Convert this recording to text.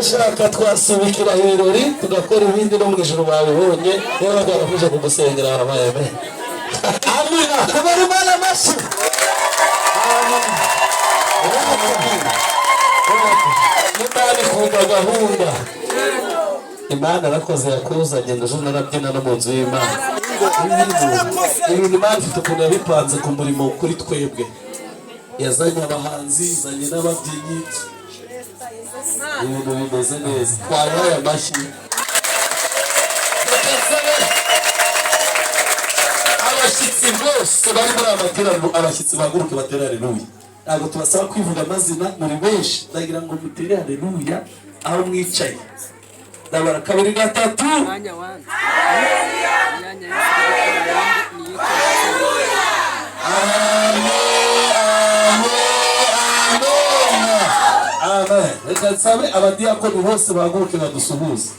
Shaka twasubikira ibirori tugakora ibindi no mu ijuru babibonye niba bagafuje kugusengera abaye be amina kubera Imana mashi Imana ikunda gahunda Imana arakoze yakuzanye ndaje narabyina no mu nzu y'Imana ibintu Imana ifite ukuntu yabipanze ku murimo kuri twebwe yazanye abahanzi yazanye n'ababyinnyi ibintu bimeze neza twayaye amashyi abashyitsi bose bari muri amateraniro abashyitsi baguruke batere haleluya ntabwo tubasaba kwivuga amazina muri benshi ndagira ngo mutere haleluya aho mwicaye ndabara kabiri gatatu Amen. Reka nsabe abadiyakoni bose baguruke badusuhuze